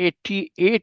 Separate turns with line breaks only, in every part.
88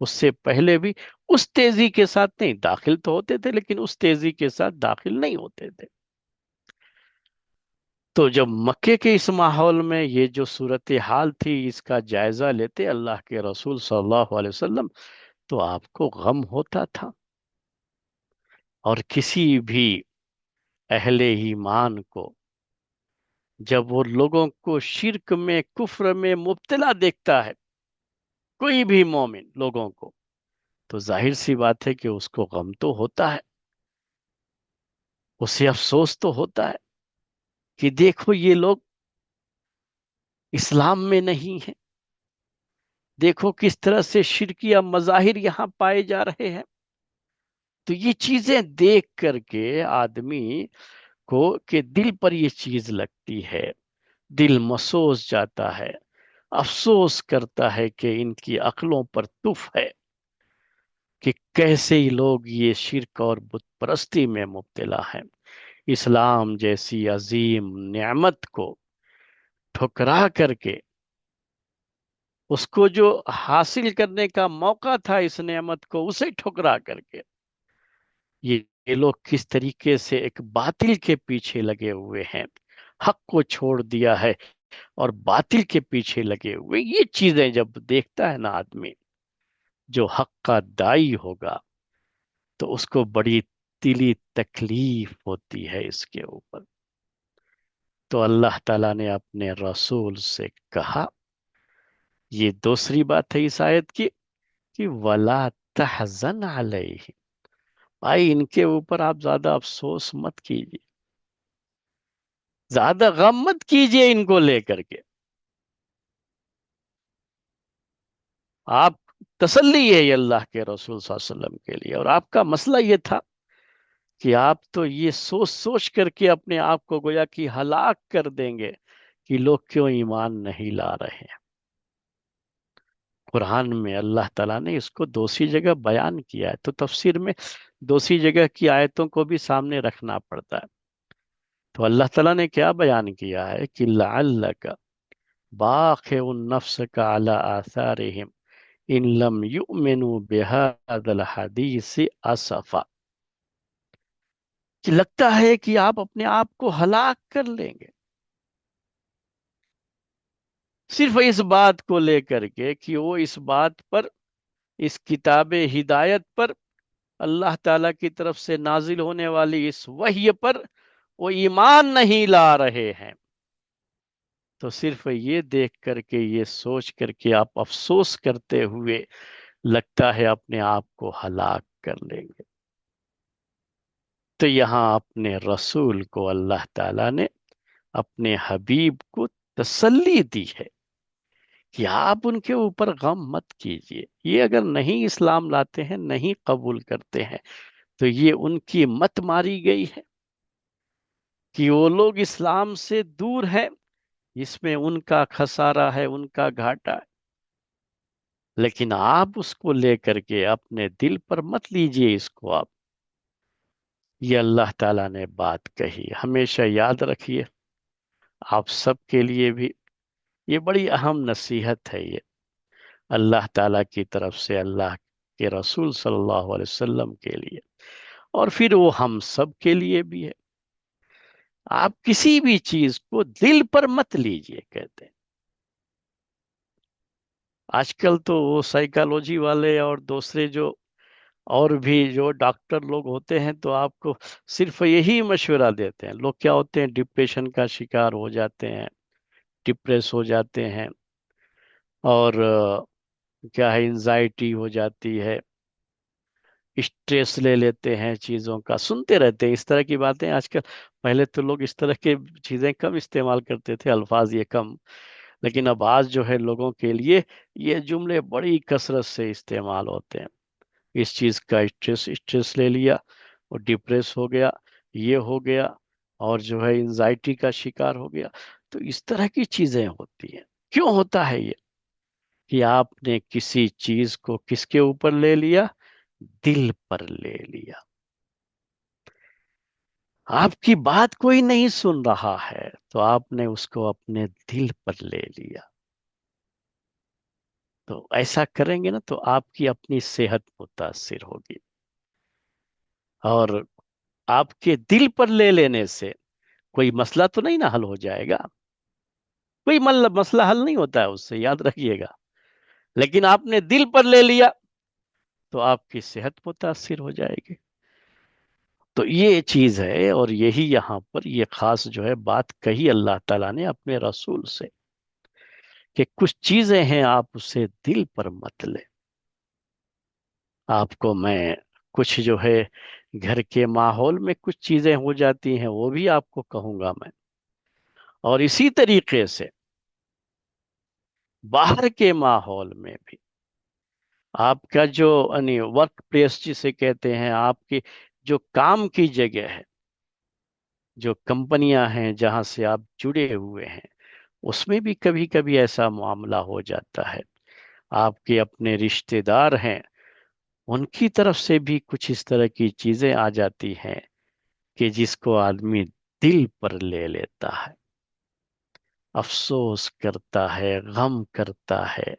اس سے پہلے بھی اس تیزی کے ساتھ نہیں، داخل تو ہوتے تھے لیکن اس تیزی کے ساتھ داخل نہیں ہوتے تھے۔ تو جب مکے کے اس ماحول میں یہ جو صورتحال تھی، اس کا جائزہ لیتے اللہ کے رسول صلی اللہ علیہ وسلم، تو آپ کو غم ہوتا تھا، اور کسی بھی اہل ایمان کو جب وہ لوگوں کو شرک میں، کفر میں مبتلا دیکھتا ہے، کوئی بھی مومن لوگوں کو، تو ظاہر سی بات ہے کہ اس کو غم تو ہوتا ہے، اسے افسوس تو ہوتا ہے کہ دیکھو یہ لوگ اسلام میں نہیں ہیں، دیکھو کس طرح سے شرکیہ مظاہر یہاں پائے جا رہے ہیں۔ تو یہ چیزیں دیکھ کر کے آدمی کو کہ دل پر یہ چیز لگتی ہے، دل محسوس جاتا ہے، افسوس کرتا ہے کہ ان کی عقلوں پر تف ہے کہ کیسے ہی لوگ یہ شرک اور بت پرستی میں مبتلا ہیں، اسلام جیسی عظیم نعمت کو ٹھکرا کر کے، اس کو جو حاصل کرنے کا موقع تھا اس نعمت کو، اسے ٹھکرا کر کے یہ لوگ کس طریقے سے ایک باطل کے پیچھے لگے ہوئے ہیں، حق کو چھوڑ دیا ہے اور باطل کے پیچھے لگے ہوئے۔ یہ چیزیں جب دیکھتا ہے نا آدمی، جو حق کا دائی ہوگا، تو اس کو بڑی دلی تکلیف ہوتی ہے اس کے اوپر۔ تو اللہ تعالیٰ نے اپنے رسول سے کہا، یہ دوسری بات ہے اس آیت کی، کہ وَلَا تَحْزَنْ عَلَيْهِ، بھائی ان کے اوپر آپ زیادہ افسوس مت کیجیے، زیادہ غم مت کیجیے ان کو لے کر کے، آپ تسلی ہے یہ اللہ کے رسول صلی اللہ علیہ وسلم کے لیے۔ اور آپ کا مسئلہ یہ تھا کہ آپ تو یہ سوچ سوچ کر کے اپنے آپ کو گویا کہ ہلاک کر دیں گے کہ لوگ کیوں ایمان نہیں لا رہے ہیں۔ قرآن میں اللہ تعالیٰ نے اس کو دوسری جگہ بیان کیا ہے، تو تفسیر میں دوسری جگہ کی آیتوں کو بھی سامنے رکھنا پڑتا ہے۔ تو اللہ تعالیٰ نے کیا بیان کیا ہے کہ لعلک باخع نفسک علی آثارہم ان لم یؤمنوا بہذا الحدیث اسفا، کہ لگتا ہے کہ آپ اپنے آپ کو ہلاک کر لیں گے صرف اس بات کو لے کر کے کہ وہ اس بات پر، اس کتاب ہدایت پر، اللہ تعالیٰ کی طرف سے نازل ہونے والی اس وحی پر وہ ایمان نہیں لا رہے ہیں۔ تو صرف یہ دیکھ کر کے، یہ سوچ کر کے آپ افسوس کرتے ہوئے لگتا ہے اپنے آپ کو ہلاک کر لیں گے۔ تو یہاں اپنے رسول کو اللہ تعالیٰ نے، اپنے حبیب کو تسلی دی ہے کہ آپ ان کے اوپر غم مت کیجیے، یہ اگر نہیں اسلام لاتے ہیں، نہیں قبول کرتے ہیں، تو یہ ان کی مت ماری گئی ہے کہ وہ لوگ اسلام سے دور ہیں، اس میں ان کا خسارہ ہے، ان کا گھاٹا ہے۔ لیکن آپ اس کو لے کر کے اپنے دل پر مت لیجئے اس کو آپ۔ یہ اللہ تعالیٰ نے بات کہی، ہمیشہ یاد رکھیے، آپ سب کے لیے بھی یہ بڑی اہم نصیحت ہے، یہ اللہ تعالیٰ کی طرف سے اللہ کے رسول صلی اللہ علیہ وسلم کے لیے، اور پھر وہ ہم سب کے لیے بھی ہے۔ آپ کسی بھی چیز کو دل پر مت لیجئے، کہتے ہیں آج کل تو وہ سائیکالوجی والے اور دوسرے جو اور بھی جو ڈاکٹر لوگ ہوتے ہیں، تو آپ کو صرف یہی مشورہ دیتے ہیں، لوگ کیا ہوتے ہیں ڈپریشن کا شکار ہو جاتے ہیں، ڈپریس ہو جاتے ہیں، اور کیا ہے انزائٹی ہو جاتی ہے، اسٹریس لے لیتے ہیں چیزوں کا، سنتے رہتے ہیں اس طرح کی باتیں آج کل۔ پہلے تو لوگ اس طرح کے چیزیں کم استعمال کرتے تھے، الفاظ یہ کم، لیکن اب آج جو ہے لوگوں کے لیے یہ جملے بڑی کثرت سے استعمال ہوتے ہیں۔ اس چیز کا اسٹریس لے لیا، اور ڈپریس ہو گیا، یہ ہو گیا، اور جو ہے انزائٹی کا شکار ہو گیا۔ تو اس طرح کی چیزیں ہوتی ہیں۔ کیوں ہوتا ہے یہ؟ کہ آپ نے کسی چیز کو کس کے اوپر لے لیا؟ دل پر لے لیا۔ آپ کی بات کوئی نہیں سن رہا ہے، تو آپ نے اس کو اپنے دل پر لے لیا۔ تو ایسا کریں گے نا تو آپ کی اپنی صحت متاثر ہوگی، اور آپ کے دل پر لے لینے سے کوئی مسئلہ تو نہیں نا حل ہو جائے گا، کوئی مسئلہ حل نہیں ہوتا ہے اس سے، یاد رکھیے گا، لیکن آپ نے دل پر لے لیا تو آپ کی صحت متاثر ہو جائے گی۔ تو یہ چیز ہے، اور یہی یہاں پر یہ خاص جو ہے بات کہی اللہ تعالیٰ نے اپنے رسول سے، کہ کچھ چیزیں ہیں آپ اسے دل پر مت لیں۔ آپ کو میں کچھ جو ہے گھر کے ماحول میں کچھ چیزیں ہو جاتی ہیں وہ بھی آپ کو کہوں گا میں، اور اسی طریقے سے باہر کے ماحول میں بھی آپ کا جو یعنی ورک پلیس جسے کہتے ہیں، آپ کی جو کام کی جگہ ہے، جو کمپنیاں ہیں جہاں سے آپ جڑے ہوئے ہیں، اس میں بھی کبھی کبھی ایسا معاملہ ہو جاتا ہے۔ آپ کے اپنے رشتہ دار ہیں، ان کی طرف سے بھی کچھ اس طرح کی چیزیں آ جاتی ہیں کہ جس کو آدمی دل پر لے لیتا ہے، افسوس کرتا ہے، غم کرتا ہے،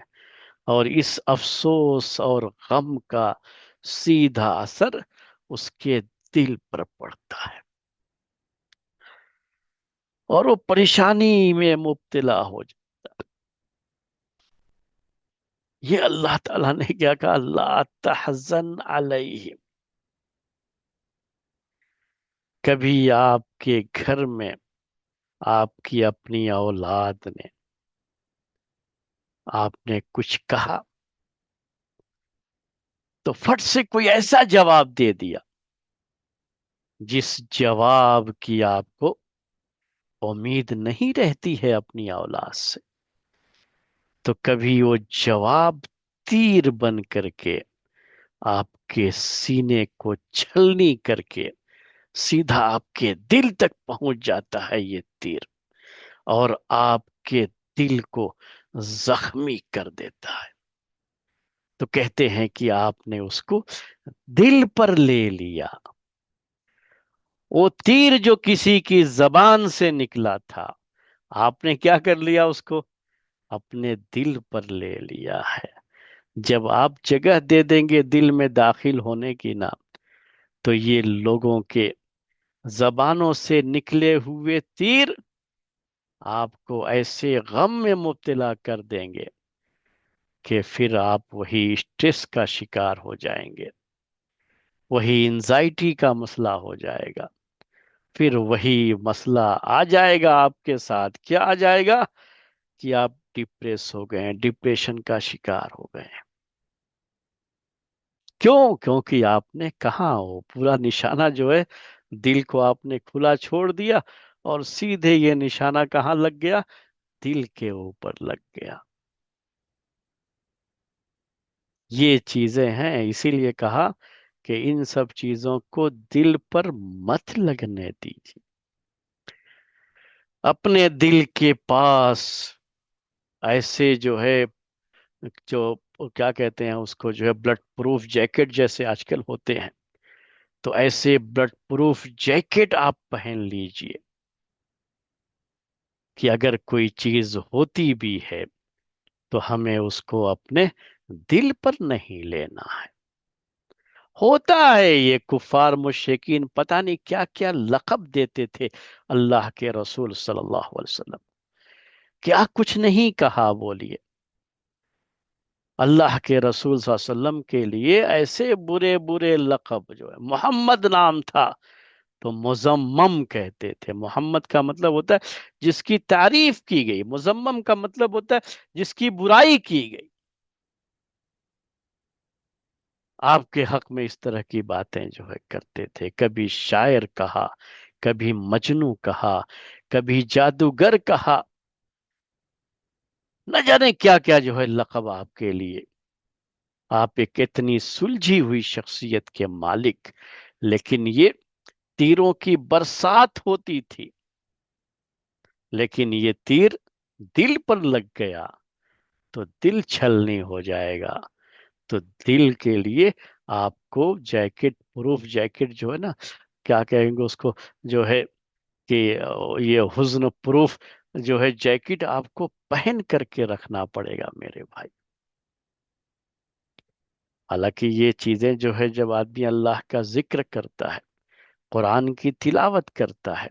اور اس افسوس اور غم کا سیدھا اثر اس کے دل پر پڑتا ہے، اور وہ پریشانی میں مبتلا ہو جائے۔ یہ اللہ تعالیٰ نے کیا کہا، اللہ تحزن علیہم، کبھی آپ کے گھر میں آپ کی اپنی اولاد نے آپ نے کچھ کہا تو فٹ سے کوئی ایسا جواب دے دیا جس جواب کی آپ کو امید نہیں رہتی ہے اپنی اولاد سے، تو کبھی وہ جواب تیر بن کر کے آپ کے سینے کو چھلنی کر کے سیدھا آپ کے دل تک پہنچ جاتا ہے یہ تیر، اور آپ کے دل کو زخمی کر دیتا ہے۔ تو کہتے ہیں کہ آپ نے اس کو دل پر لے لیا، وہ تیر جو کسی کی زبان سے نکلا تھا، آپ نے کیا کر لیا، اس کو اپنے دل پر لے لیا ہے۔ جب آپ جگہ دے دیں گے دل میں داخل ہونے کی نا، تو یہ لوگوں کے زبانوں سے نکلے ہوئے تیر آپ کو ایسے غم میں مبتلا کر دیں گے کہ پھر آپ وہی اسٹریس کا شکار ہو جائیں گے، وہی انزائٹی کا مسئلہ ہو جائے گا، پھر وہی مسئلہ آ جائے گا آپ کے ساتھ، کیا آ جائے گا کہ آپ ڈپریس ہو گئے ہیں، ڈپریشن کا شکار ہو گئے ہیں۔ کیوں؟ کیونکہ آپ نے کہاں وہ پورا نشانہ جو ہے دل کو آپ نے کھلا چھوڑ دیا، اور سیدھے یہ نشانہ کہاں لگ گیا، دل کے اوپر لگ گیا۔ یہ چیزیں ہیں، اسی لیے کہا کہ ان سب چیزوں کو دل پر مت لگنے دیجیے۔ اپنے دل کے پاس ایسے جو ہے، جو کیا کہتے ہیں اس کو، جو ہے بلڈ پروف جیکٹ جیسے آج کل ہوتے ہیں، تو ایسے بلڈ پروف جیکٹ آپ پہن لیجئے کہ اگر کوئی چیز ہوتی بھی ہے تو ہمیں اس کو اپنے دل پر نہیں لینا ہے۔ ہوتا ہے یہ کفار مشرکین پتہ نہیں کیا کیا لقب دیتے تھے اللہ کے رسول صلی اللہ علیہ وسلم، کیا کچھ نہیں کہا بولیے، اللہ کے رسول صلی اللہ علیہ وسلم کے لیے ایسے برے برے لقب، جو ہے محمد نام تھا تو مزمم کہتے تھے۔ محمد کا مطلب ہوتا ہے جس کی تعریف کی گئی، مزمم کا مطلب ہوتا ہے جس کی برائی کی گئی۔ آپ کے حق میں اس طرح کی باتیں جو ہے کرتے تھے، کبھی شاعر کہا، کبھی مجنو کہا، کبھی جادوگر کہا، نہ جانے کیا کیا جو ہے لقب آپ کے لیے۔ آپ ایک اتنی سلجھی ہوئی شخصیت کے مالک، لیکن یہ تیروں کی برسات ہوتی تھی، لیکن یہ تیر دل پر لگ گیا تو دل چھلنی ہو جائے گا۔ تو دل کے لیے آپ کو جیکٹ، پروف جیکٹ جو ہے نا، کیا کہیں گے اس کو، جو ہے کہ یہ حزن پروف جو ہے جیکٹ آپ کو پہن کر کے رکھنا پڑے گا میرے بھائی۔ حالانکہ یہ چیزیں جو ہے جب آدمی اللہ کا ذکر کرتا ہے، قرآن کی تلاوت کرتا ہے،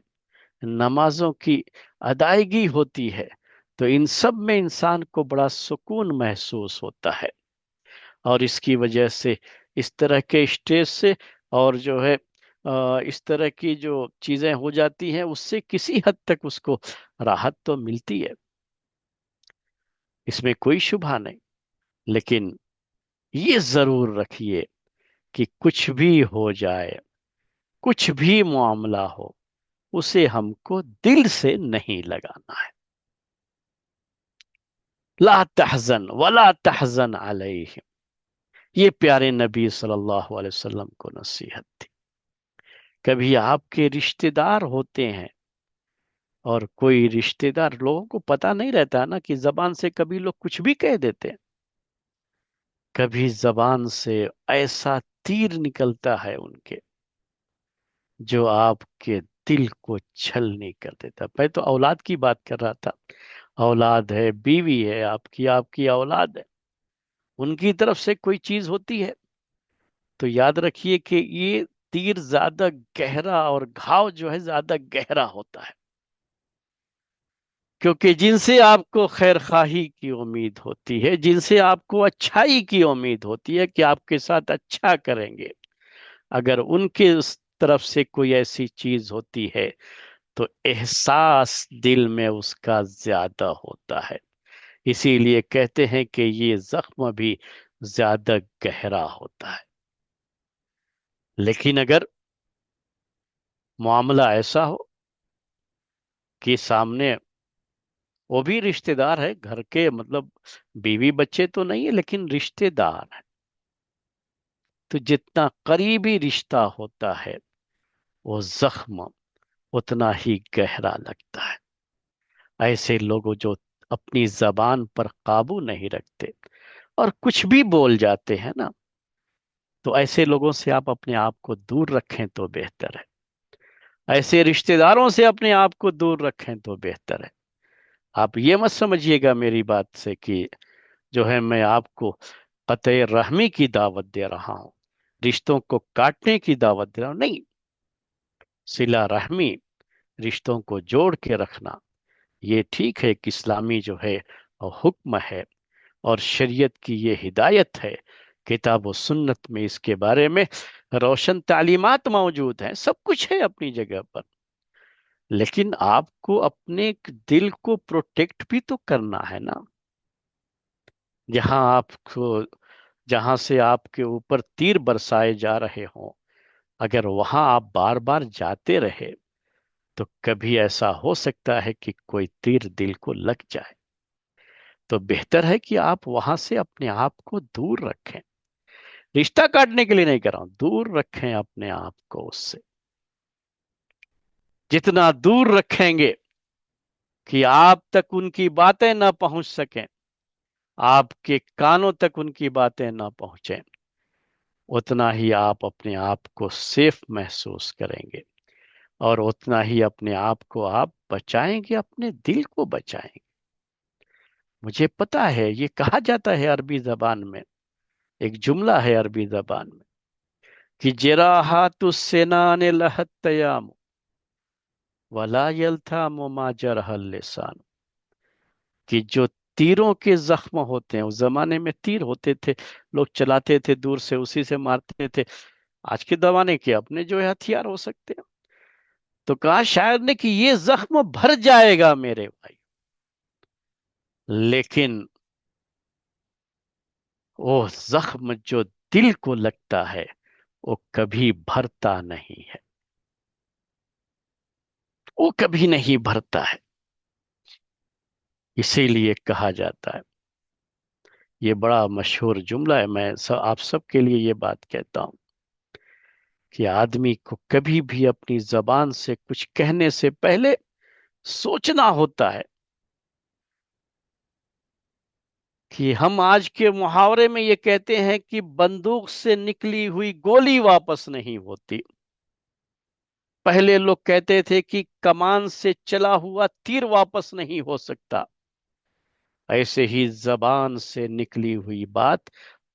نمازوں کی ادائیگی ہوتی ہے، تو ان سب میں انسان کو بڑا سکون محسوس ہوتا ہے، اور اس کی وجہ سے اس طرح کے اسٹیج سے اور جو ہے اس طرح کی جو چیزیں ہو جاتی ہیں اس سے کسی حد تک اس کو راحت تو ملتی ہے، اس میں کوئی شبہ نہیں۔ لیکن یہ ضرور رکھیے کہ کچھ بھی ہو جائے، کچھ بھی معاملہ ہو، اسے ہم کو دل سے نہیں لگانا ہے۔ لا تحزن ولا تحزن علیہم، یہ پیارے نبی صلی اللہ علیہ وسلم کو نصیحت تھی۔ کبھی آپ کے رشتہ دار ہوتے ہیں، اور کوئی رشتہ دار، لوگوں کو پتہ نہیں رہتا نا کہ زبان سے کبھی لوگ کچھ بھی کہہ دیتے ہیں، کبھی زبان سے ایسا تیر نکلتا ہے ان کے جو آپ کے دل کو چھلنی کر دیتا۔ میں تو اولاد کی بات کر رہا تھا، اولاد ہے، بیوی ہے، آپ کی اولاد ہے، ان کی طرف سے کوئی چیز ہوتی ہے تو یاد رکھیے کہ یہ تیر زیادہ گہرا اور گھاؤ جو ہے زیادہ گہرا ہوتا ہے، کیونکہ جن سے آپ کو خیر خواہی کی امید ہوتی ہے، جن سے آپ کو اچھائی کی امید ہوتی ہے کہ آپ کے ساتھ اچھا کریں گے، اگر ان کے اس طرف سے کوئی ایسی چیز ہوتی ہے تو احساس دل میں اس کا زیادہ ہوتا ہے۔ اسی لیے کہتے ہیں کہ یہ زخم بھی زیادہ گہرا ہوتا ہے۔ لیکن اگر معاملہ ایسا ہو کہ سامنے وہ بھی رشتہ دار ہے، گھر کے مطلب بیوی بچے تو نہیں ہے لیکن رشتہ دار ہے، تو جتنا قریبی رشتہ ہوتا ہے وہ زخم اتنا ہی گہرا لگتا ہے۔ ایسے لوگ جو اپنی زبان پر قابو نہیں رکھتے اور کچھ بھی بول جاتے ہیں نا، تو ایسے لوگوں سے آپ اپنے آپ کو دور رکھیں تو بہتر ہے، ایسے رشتہ داروں سے اپنے آپ کو دور رکھیں تو بہتر ہے۔ آپ یہ مت سمجھیے گا میری بات سے کہ جو ہے میں آپ کو قطع رحمی کی دعوت دے رہا ہوں، رشتوں کو کاٹنے کی دعوت دے رہا ہوں، نہیں، صلہ رحمی، رشتوں کو جوڑ کے رکھنا، یہ ٹھیک ہے کہ اسلامی جو ہے حکم ہے اور شریعت کی یہ ہدایت ہے، کتاب و سنت میں اس کے بارے میں روشن تعلیمات موجود ہیں، سب کچھ ہے اپنی جگہ پر، لیکن آپ کو اپنے دل کو پروٹیکٹ بھی تو کرنا ہے نا۔ جہاں آپ کو، جہاں سے آپ کے اوپر تیر برسائے جا رہے ہوں، اگر وہاں آپ بار بار جاتے رہے تو کبھی ایسا ہو سکتا ہے کہ کوئی تیر دل کو لگ جائے، تو بہتر ہے کہ آپ وہاں سے اپنے آپ کو دور رکھیں، رشتہ کاٹنے کے لیے نہیں کر رہا ہوں، دور رکھیں اپنے آپ کو اس سے، جتنا دور رکھیں گے کہ آپ تک ان کی باتیں نہ پہنچ سکیں، آپ کے کانوں تک ان کی باتیں نہ پہنچیں، اتنا ہی آپ اپنے آپ کو سیف محسوس کریں گے، اور اتنا ہی اپنے آپ کو آپ بچائیں گے، اپنے دل کو بچائیں گے۔ مجھے پتا ہے یہ کہا جاتا ہے عربی زبان میں، ایک جملہ ہے عربی زبان میں کہ جراحات السنان لہت تیام ولا یلتام ما جرح اللسان، کہ جو تیروں کے زخم ہوتے ہیں، اس زمانے میں تیر ہوتے تھے، لوگ چلاتے تھے دور سے، اسی سے مارتے تھے، آج کے زمانے کے اپنے جو ہے ہتھیار ہو سکتے ہیں، تو کہا شاعر نے کہ یہ زخم بھر جائے گا میرے بھائی، لیکن وہ زخم جو دل کو لگتا ہے وہ کبھی بھرتا نہیں ہے، وہ کبھی نہیں بھرتا ہے، اسی لیے کہا جاتا ہے، یہ بڑا مشہور جملہ ہے، میں آپ سب کے لیے یہ بات کہتا ہوں کہ آدمی کو کبھی بھی اپنی زبان سے کچھ کہنے سے پہلے سوچنا ہوتا ہے، کہ ہم آج کے محاورے میں یہ کہتے ہیں کہ بندوق سے نکلی ہوئی گولی واپس نہیں ہوتی، پہلے لوگ کہتے تھے کہ کمان سے چلا ہوا تیر واپس نہیں ہو سکتا، ایسے ہی زبان سے نکلی ہوئی بات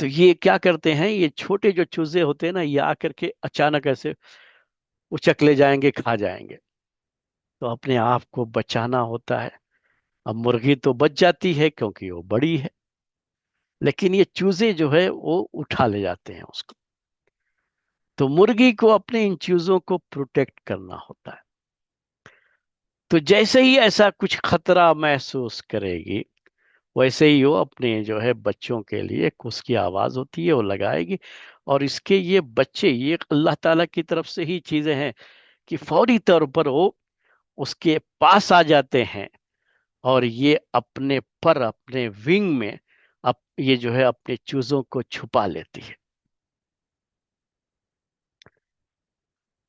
تو یہ کیا کرتے ہیں، یہ چھوٹے جو چوزے ہوتے ہیں نا، یہ آ کر کے اچانک ایسے اچک لے جائیں گے، کھا جائیں گے. تو اپنے آپ کو بچانا ہوتا ہے. اب مرغی تو بچ جاتی ہے کیونکہ وہ بڑی ہے، لیکن یہ چوزے جو ہے وہ اٹھا لے جاتے ہیں اس کو. تو مرغی کو اپنے ان چیزوں کو پروٹیکٹ کرنا ہوتا ہے. تو جیسے ہی ایسا کچھ خطرہ محسوس کرے گی، ویسے ہی وہ اپنے جو ہے بچوں کے لیے اس کی آواز ہوتی ہے وہ لگائے گی. اور اس کے یہ بچے، یہ اللہ تعالیٰ کی طرف سے ہی چیزیں ہیں کہ فوری طور پر وہ اس کے پاس آ جاتے ہیں، اور یہ اپنے پر، اپنے ونگ میں یہ جو ہے اپنے چوزوں کو چھپا لیتی ہے.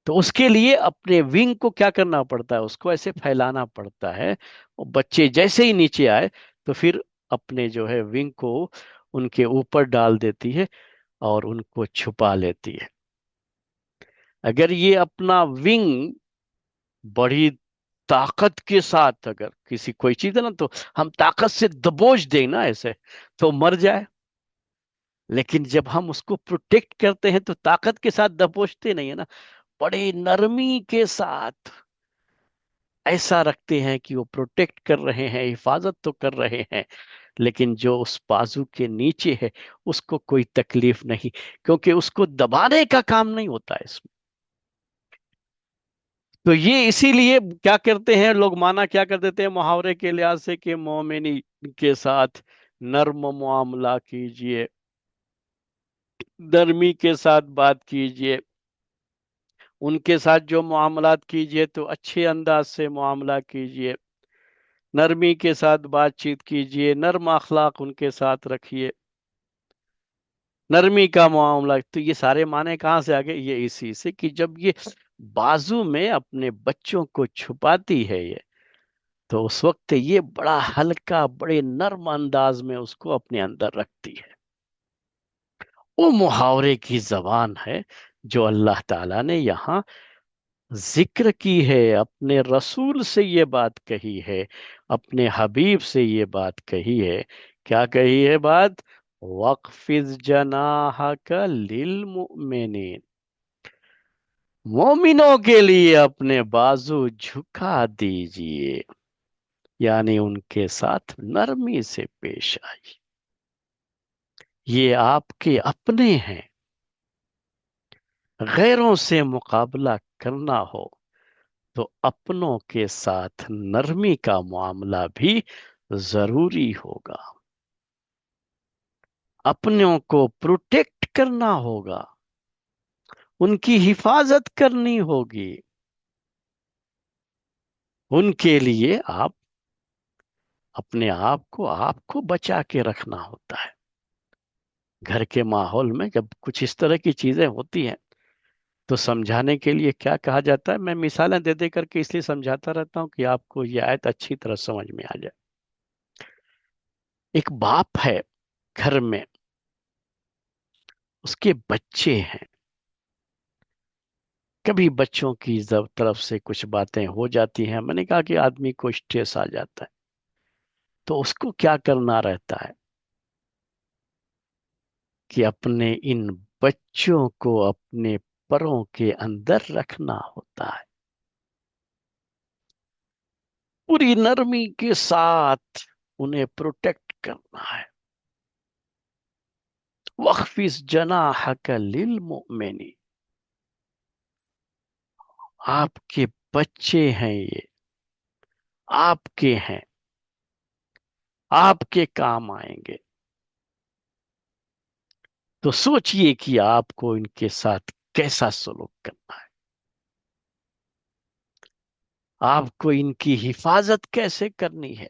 تو اس کے لیے اپنے ونگ کو کیا کرنا پڑتا ہے، اس کو ایسے پھیلانا پڑتا ہے. اور بچے جیسے ہی نیچے آئے تو پھر اپنے جو ہے ونگ کو ان کے اوپر ڈال دیتی ہے اور ان کو چھپا لیتی ہے. اگر یہ اپنا ونگ بڑی طاقت کے ساتھ، اگر کسی کوئی چیز ہے نا تو ہم طاقت سے دبوچ دیں نا ایسے تو مر جائے. لیکن جب ہم اس کو پروٹیکٹ کرتے ہیں تو طاقت کے ساتھ دبوچتے نہیں ہے نا، بڑے نرمی کے ساتھ ایسا رکھتے ہیں کہ وہ پروٹیکٹ کر رہے ہیں، حفاظت تو کر رہے ہیں، لیکن جو اس بازو کے نیچے ہے اس کو کوئی تکلیف نہیں، کیونکہ اس کو دبانے کا کام نہیں ہوتا ہے اس میں. تو یہ اسی لیے کیا کرتے ہیں لوگ، مانا کیا کر دیتے ہیں محاورے کے لحاظ سے کہ مومنی کے ساتھ نرم معاملہ کیجئے، نرمی کے ساتھ بات کیجئے، ان کے ساتھ جو معاملات کیجئے تو اچھے انداز سے معاملہ کیجئے، نرمی کے ساتھ بات چیت کیجئے، نرم اخلاق ان کے ساتھ رکھیے، نرمی کا معاملہ. تو یہ سارے معنی کہاں سے آگے، یہ اسی سے کہ جب یہ بازو میں اپنے بچوں کو چھپاتی ہے یہ، تو اس وقت یہ بڑا ہلکا، بڑے نرم انداز میں اس کو اپنے اندر رکھتی ہے. وہ محاورے کی زبان ہے جو اللہ تعالیٰ نے یہاں ذکر کی ہے، اپنے رسول سے یہ بات کہی ہے، اپنے حبیب سے یہ بات کہی ہے. کیا کہی ہے بات؟ وَاخْفِضْ جَنَاحَكَ لِلْمُؤْمِنِينَ، مومنوں کے لیے اپنے بازو جھکا دیجئے، یعنی ان کے ساتھ نرمی سے پیش آئی. یہ آپ کے اپنے ہیں. غیروں سے مقابلہ کرنا ہو تو اپنوں کے ساتھ نرمی کا معاملہ بھی ضروری ہوگا. اپنوں کو پروٹیکٹ کرنا ہوگا، ان کی حفاظت کرنی ہوگی. ان کے لیے آپ اپنے آپ کو بچا کے رکھنا ہوتا ہے. گھر کے ماحول میں جب کچھ اس طرح کی چیزیں ہوتی ہیں تو سمجھانے کے لیے کیا کہا جاتا ہے، میں مثالیں دے دے کر کے اس لیے سمجھاتا رہتا ہوں کہ آپ کو یہ آیت اچھی طرح سمجھ میں آ جائے. ایک باپ ہے گھر میں، اس کے بچے ہیں. کبھی بچوں کی طرف سے کچھ باتیں ہو جاتی ہیں، میں نے کہا کہ آدمی کو اسٹریس آ جاتا ہے، تو اس کو کیا کرنا رہتا ہے کہ اپنے ان بچوں کو اپنے پروں کے اندر رکھنا ہوتا ہے، پوری نرمی کے ساتھ انہیں پروٹیکٹ کرنا ہے. وَاخْفِضْ جَنَاحَكَ لِلْمُؤْمِنِينَ، آپ کے بچے ہیں، یہ آپ کے ہیں، آپ کے کام آئیں گے. تو سوچئے کہ آپ کو ان کے ساتھ کیسا سلوک کرنا ہے، آپ کو ان کی حفاظت کیسے کرنی ہے.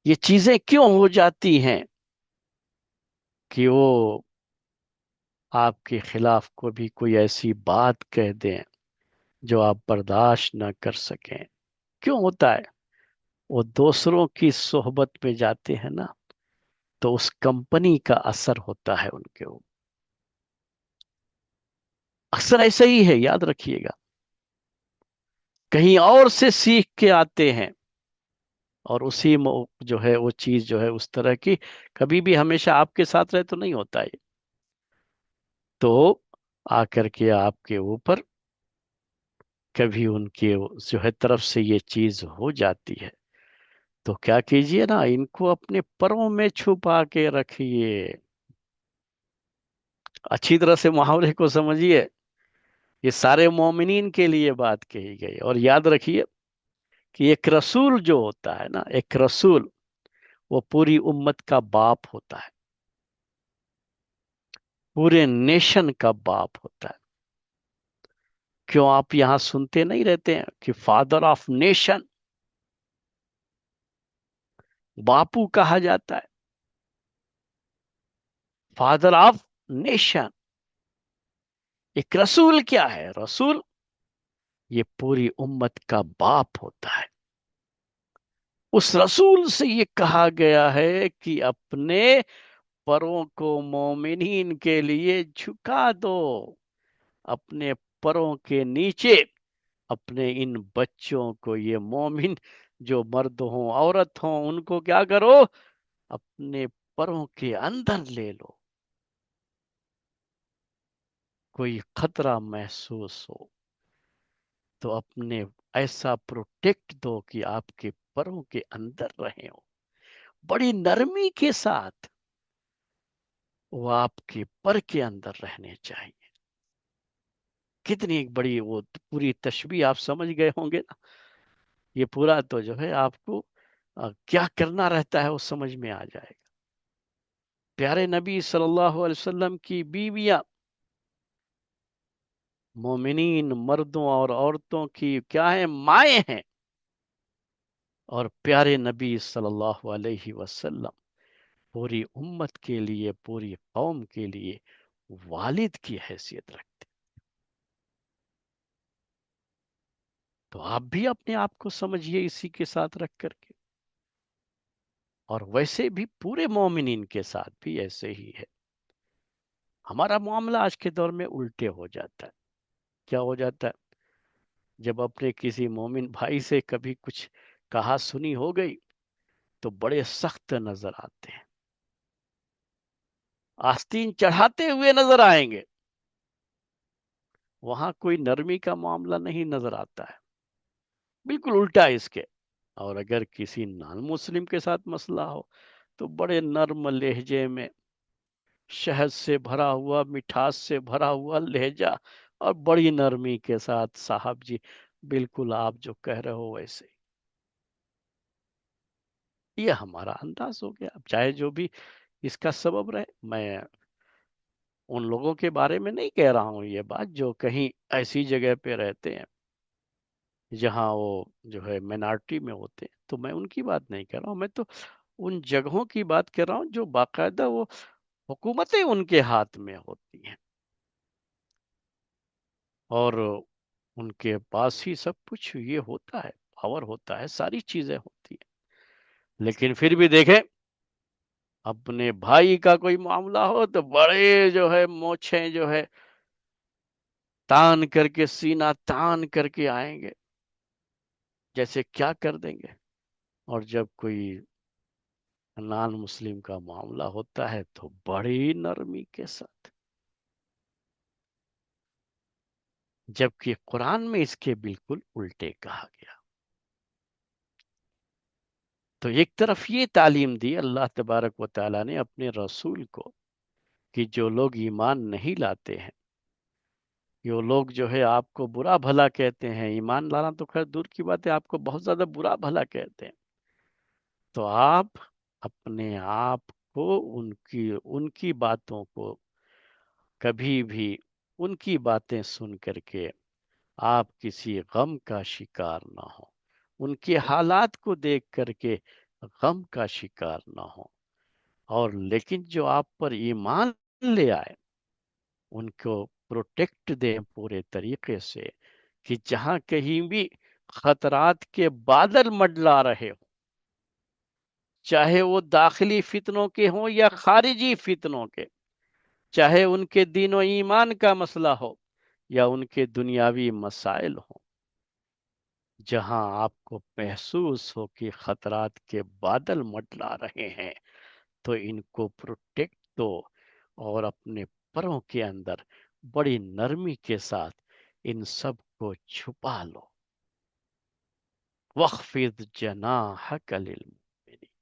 یہ چیزیں کیوں ہو جاتی ہیں کہ وہ آپ کے خلاف کو بھی کوئی ایسی بات کہہ دیں جو آپ برداشت نہ کر سکیں. کیوں ہوتا ہے؟ وہ دوسروں کی صحبت میں جاتے ہیں نا، تو اس کمپنی کا اثر ہوتا ہے ان کے اوپر. اکثر ایسا ہی ہے، یاد رکھیے گا. کہیں اور سے سیکھ کے آتے ہیں، اور اسی جو ہے وہ چیز جو ہے اس طرح کی کبھی بھی ہمیشہ آپ کے ساتھ رہے تو نہیں ہوتا ہے، تو آ کر کے آپ کے اوپر کبھی ان کے جو ہے طرف سے یہ چیز ہو جاتی ہے، تو کیا کیجئے نا، ان کو اپنے پروں میں چھپا کے رکھیے، اچھی طرح سے محاورے کو سمجھیے، یہ سارے مومنین کے لیے بات کہی گئی، اور یاد رکھیے کہ ایک رسول جو ہوتا ہے نا، ایک رسول وہ پوری امت کا باپ ہوتا ہے، پورے نیشن کا باپ ہوتا ہے۔ کیوں آپ یہاں سنتے نہیں رہتے ہیں کہ فادر آف نیشن باپو کہا جاتا ہے، فادر آف نیشن۔ ایک رسول کیا ہے؟ رسول یہ پوری امت کا باپ ہوتا ہے۔ اس رسول سے یہ کہا گیا ہے کہ اپنے پروں کو مومنین کے لیے جھکا دو، اپنے پروں کے نیچے اپنے ان بچوں کو، یہ مومن جو مرد ہوں عورت ہوں، ان کو کیا کرو؟ اپنے پروں کے اندر لے لو، کوئی خطرہ محسوس ہو تو اپنے ایسا پروٹیکٹ دو کہ آپ کے پروں کے اندر رہیں ہو، بڑی نرمی کے ساتھ وہ آپ کے پر کے اندر رہنے چاہیے۔ کتنی ایک بڑی وہ پوری تشبیہ آپ سمجھ گئے ہوں گے نا، یہ پورا تو جو ہے آپ کو کیا کرنا رہتا ہے وہ سمجھ میں آ جائے گا۔ پیارے نبی صلی اللہ علیہ وسلم کی بیویاں مومنین مردوں اور عورتوں کی کیا ہیں؟ مائیں ہیں، اور پیارے نبی صلی اللہ علیہ وسلم پوری امت کے لیے، پوری قوم کے لیے والد کی حیثیت رکھتے۔ تو آپ بھی اپنے آپ کو سمجھیے اسی کے ساتھ رکھ کر کے، اور ویسے بھی پورے مومنین کے ساتھ بھی ایسے ہی ہے۔ ہمارا معاملہ آج کے دور میں الٹے ہو جاتا ہے۔ کیا ہو جاتا ہے؟ جب اپنے کسی مومن بھائی سے کبھی کچھ کہا سنی ہو گئی تو بڑے سخت نظر آتے ہیں، آستین چڑھاتے ہوئے نظر آئیں گے، وہاں کوئی نرمی کا معاملہ نہیں نظر آتا ہے، بالکل الٹا اس کے۔ اور اگر کسی نان مسلم کے ساتھ مسئلہ ہو تو بڑے نرم لہجے میں، شہد سے بھرا ہوا، مٹھاس سے بھرا ہوا لہجہ، اور بڑی نرمی کے ساتھ، صاحب جی بالکل آپ جو کہہ رہے ہو ویسے۔ یہ ہمارا انداز ہو گیا، اب چاہے جو بھی اس کا سبب رہے۔ میں ان لوگوں کے بارے میں نہیں کہہ رہا ہوں یہ بات جو کہیں ایسی جگہ پہ رہتے ہیں جہاں وہ جو ہے مینارٹی میں ہوتے ہیں، تو میں ان کی بات نہیں کر رہا ہوں، میں تو ان جگہوں کی بات کر رہا ہوں جو باقاعدہ وہ حکومتیں ان کے ہاتھ میں ہوتی ہیں، اور ان کے پاس ہی سب کچھ یہ ہوتا ہے، پاور ہوتا ہے، ساری چیزیں ہوتی ہیں، لیکن پھر بھی دیکھیں اپنے بھائی کا کوئی معاملہ ہو تو بڑے جو ہے موچھیں جو ہے تان کر کے، سینہ تان کر کے آئیں گے، جیسے کیا کر دیں گے۔ اور جب کوئی نان مسلم کا معاملہ ہوتا ہے تو بڑی نرمی کے ساتھ، جبکہ قرآن میں اس کے بالکل الٹے کہا گیا۔ تو ایک طرف یہ تعلیم دی اللہ تبارک و تعالیٰ نے اپنے رسول کو کہ جو لوگ ایمان نہیں لاتے ہیں، یہ لوگ جو ہے آپ کو برا بھلا کہتے ہیں، ایمان لانا تو خیر دور کی بات ہے، آپ کو بہت زیادہ برا بھلا کہتے ہیں، تو آپ اپنے آپ کو ان کی باتوں کو کبھی بھی، ان کی باتیں سن کر کے آپ کسی غم کا شکار نہ ہو، ان کے حالات کو دیکھ کر کے غم کا شکار نہ ہو، اور لیکن جو آپ پر ایمان لے آئے ان کو پروٹیکٹ دیں پورے طریقے سے، کہ جہاں کہیں بھی خطرات کے بادل منڈلا رہے ہوں، چاہے وہ داخلی فتنوں کے ہوں یا خارجی فتنوں کے، چاہے ان کے دین و ایمان کا مسئلہ ہو یا ان کے دنیاوی مسائل ہوں، جہاں آپ کو محسوس ہو کہ خطرات کے بادل مٹلا رہے ہیں تو ان کو پروٹیکٹ دو، اور اپنے پروں کے اندر بڑی نرمی کے ساتھ ان سب کو چھپا لو۔ وَاخْفِضْ جَنَاحَكَ لِلْمُؤْمِنِينَ،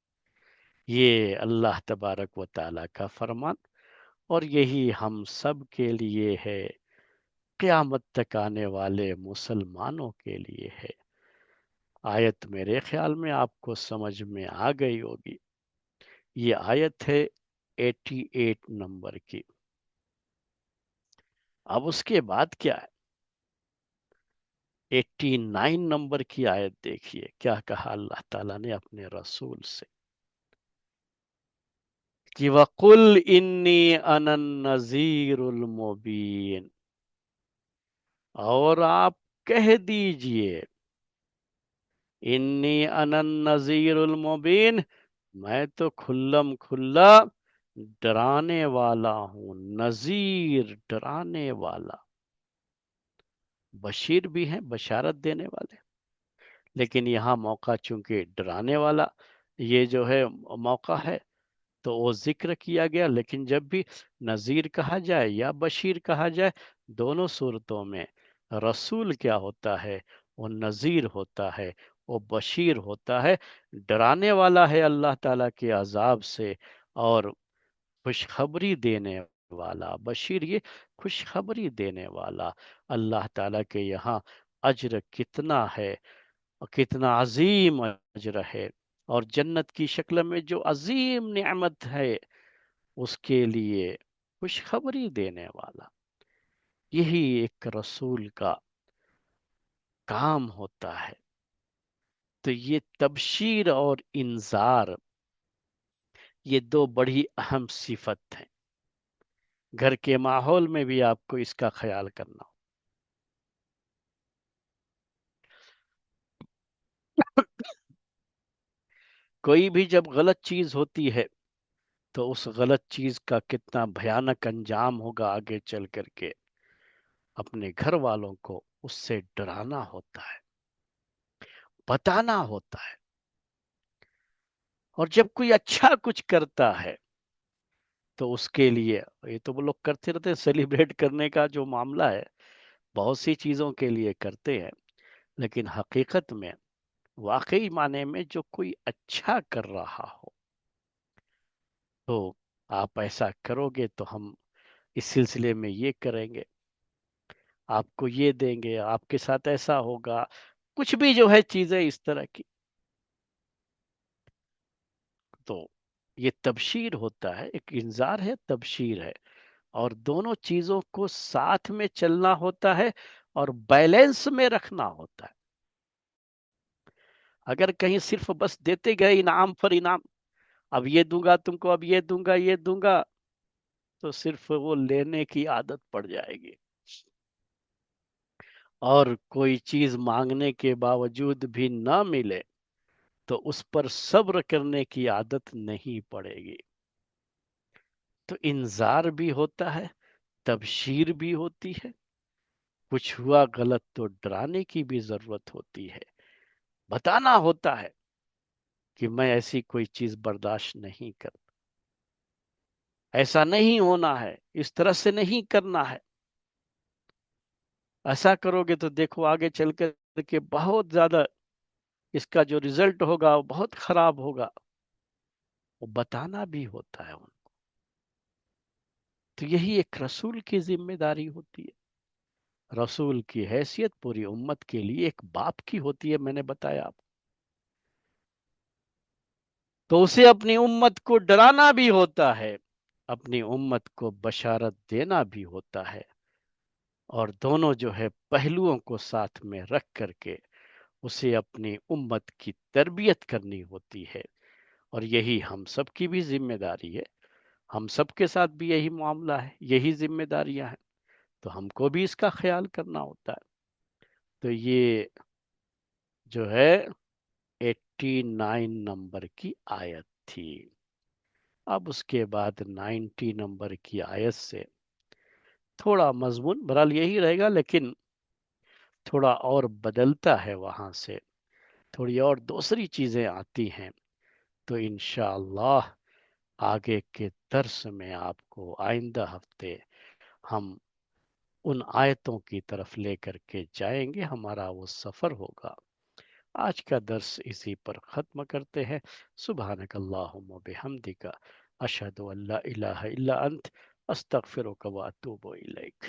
یہ اللہ تبارک و تعالیٰ کا فرمان، اور یہی ہم سب کے لیے ہے، قیامت تک آنے والے مسلمانوں کے لیے ہے۔ آیت میرے خیال میں آپ کو سمجھ میں آ گئی ہوگی۔ یہ آیت ہے 88 نمبر کی۔ اب اس کے بعد کیا ہے؟ 89 نمبر کی آیت دیکھیے کیا کہا اللہ تعالیٰ نے اپنے رسول سے، کہ وَقُلْ إِنِّي أَنَا النَّذِيرُ الْمُبِينُ، اور آپ کہہ دیجئے، انی انا النذیر المبین، میں تو کھلم کھلا ڈرانے والا ہوں، نذیر ڈرانے والا، بشیر بھی ہیں بشارت دینے والے، لیکن یہاں موقع چونکہ ڈرانے والا یہ جو ہے موقع ہے تو وہ ذکر کیا گیا، لیکن جب بھی نذیر کہا جائے یا بشیر کہا جائے، دونوں صورتوں میں رسول کیا ہوتا ہے؟ وہ نذیر ہوتا ہے، وہ بشیر ہوتا ہے، ڈرانے والا ہے اللہ تعالیٰ کے عذاب سے، اور خوشخبری دینے والا، بشیر یہ خوشخبری دینے والا۔ اللہ تعالیٰ کے یہاں اجر کتنا ہے، اور کتنا عظیم اجر ہے، اور جنت کی شکل میں جو عظیم نعمت ہے اس کے لیے خوشخبری دینے والا، یہی ایک رسول کا کام ہوتا ہے۔ تو یہ تبشیر اور انذار، یہ دو بڑی اہم صفت ہیں، گھر کے ماحول میں بھی آپ کو اس کا خیال کرنا ہو۔ کوئی بھی جب غلط چیز ہوتی ہے تو اس غلط چیز کا کتنا بھیانک انجام ہوگا آگے چل کر کے، اپنے گھر والوں کو اس سے ڈرانا ہوتا ہے، بتانا ہوتا ہے۔ اور جب کوئی اچھا کچھ کرتا ہے تو اس کے لیے، یہ تو وہ لوگ کرتے رہتے ہیں، سیلیبریٹ کرنے کا جو معاملہ ہے بہت سی چیزوں کے لیے کرتے ہیں، لیکن حقیقت میں واقعی معنی میں جو کوئی اچھا کر رہا ہو تو آپ ایسا کرو گے تو ہم اس سلسلے میں یہ کریں گے، آپ کو یہ دیں گے، آپ کے ساتھ ایسا ہوگا، کچھ بھی جو ہے چیزیں اس طرح کی، تو یہ تبشیر ہوتا ہے، ایک انذار ہے، تبشیر ہے، اور دونوں چیزوں کو ساتھ میں چلنا ہوتا ہے اور بیلنس میں رکھنا ہوتا ہے۔ اگر کہیں صرف بس دیتے گئے انعام پر انعام، اب یہ دوں گا تم کو، اب یہ دوں گا، یہ دوں گا، تو صرف وہ لینے کی عادت پڑ جائے گی، اور کوئی چیز مانگنے کے باوجود بھی نہ ملے تو اس پر صبر کرنے کی عادت نہیں پڑے گی۔ تو انذار بھی ہوتا ہے، تبشیر بھی ہوتی ہے، کچھ ہوا غلط تو ڈرانے کی بھی ضرورت ہوتی ہے، بتانا ہوتا ہے کہ میں ایسی کوئی چیز برداشت نہیں کرتا، ایسا نہیں ہونا ہے، اس طرح سے نہیں کرنا ہے، ایسا کرو گے تو دیکھو آگے چل کر کے بہت زیادہ اس کا جو رزلٹ ہوگا وہ بہت خراب ہوگا، وہ بتانا بھی ہوتا ہے ان کو۔ تو یہی ایک رسول کی ذمہ داری ہوتی ہے۔ رسول کی حیثیت پوری امت کے لیے ایک باپ کی ہوتی ہے، میں نے بتایا آپ، تو اسے اپنی امت کو ڈرانا بھی ہوتا ہے، اپنی امت کو بشارت دینا بھی ہوتا ہے، اور دونوں جو ہے پہلوؤں کو ساتھ میں رکھ کر کے اسے اپنی امت کی تربیت کرنی ہوتی ہے، اور یہی ہم سب کی بھی ذمہ داری ہے، ہم سب کے ساتھ بھی یہی معاملہ ہے، یہی ذمہ داریاں ہیں، تو ہم کو بھی اس کا خیال کرنا ہوتا ہے۔ تو یہ جو ہے 89 نمبر کی آیت تھی۔ اب اس کے بعد 90 نمبر کی آیت سے تھوڑا مضمون برحال یہی رہے گا، لیکن تھوڑا اور بدلتا ہے وہاں سے، تھوڑی اور دوسری چیزیں آتی ہیں، تو انشاءاللہ آگے کے درس میں آپ کو آئندہ ہفتے ہم ان آیتوں کی طرف لے کر کے جائیں گے، ہمارا وہ سفر ہوگا۔ آج کا درس اسی پر ختم کرتے ہیں۔ سبحانک اللہم و بحمدک، اشہد ان لا الہ الا انت، استغفرک و اتوب الیک۔